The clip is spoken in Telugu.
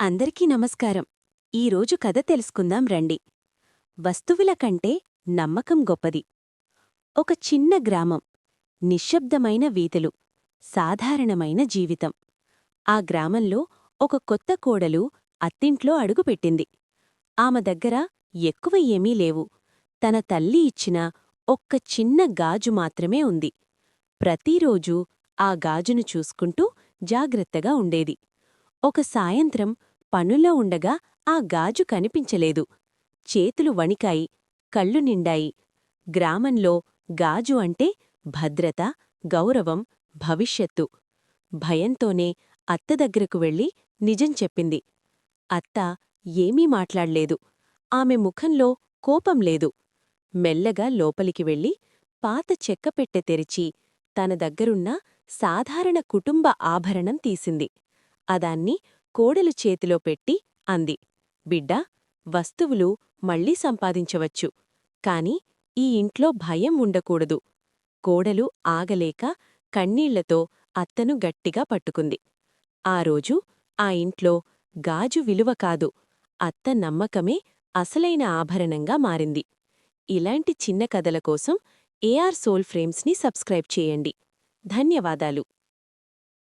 అందరికీ నమస్కారం. ఈరోజు కథ తెలుసుకుందాం రండి. వస్తువుల కంటే నమ్మకం గొప్పది. ఒక చిన్న గ్రామం, నిశ్శబ్దమైన వీధులు, సాధారణమైన జీవితం. ఆ గ్రామంలో ఒక కొత్త కోడలు అత్తింట్లో అడుగుపెట్టింది. ఆమె దగ్గర ఎక్కువ ఏమీ లేవు. తన తల్లి ఇచ్చిన ఒక్క చిన్న గాజు మాత్రమే ఉంది. ప్రతిరోజూ ఆ గాజును చూసుకుంటూ జాగ్రత్తగా ఉండేది. ఒక సాయంత్రం పనుల్లో ఉండగా ఆ గాజు కనిపించలేదు. చేతులు వణికాయి, కళ్ళు నిండాయి. గ్రామంలో గాజు అంటే భద్రత, గౌరవం, భవిష్యత్తు. భయంతోనే అత్త దగ్గరకు వెళ్ళి నిజం చెప్పింది. అత్త ఏమీ మాట్లాడ్లేదు. ఆమె ముఖంలో కోపం లేదు. మెల్లగా లోపలికి వెళ్ళి పాత చెక్కపెట్టె తెరిచి తన దగ్గరున్న సాధారణ కుటుంబ ఆభరణం తీసింది. అదాన్ని కోడలు చేతిలో పెట్టి అంది, బిడ్డా, వస్తువులు మళ్ళీ సంపాదించవచ్చు. కాని ఈ ఇంట్లో భయం ఉండకూడదు. కోడలు ఆగలేక కన్నీళ్లతో అత్తను గట్టిగా పట్టుకుంది. ఆ రోజు ఆ ఇంట్లో గాజు విలువ కాదు, అత్త నమ్మకమే అసలైన ఆభరణంగా మారింది. ఇలాంటి చిన్న కథల కోసం ఏఆర్ సోల్ ఫ్రేమ్స్ని సబ్స్క్రైబ్ చేయండి. ధన్యవాదాలు.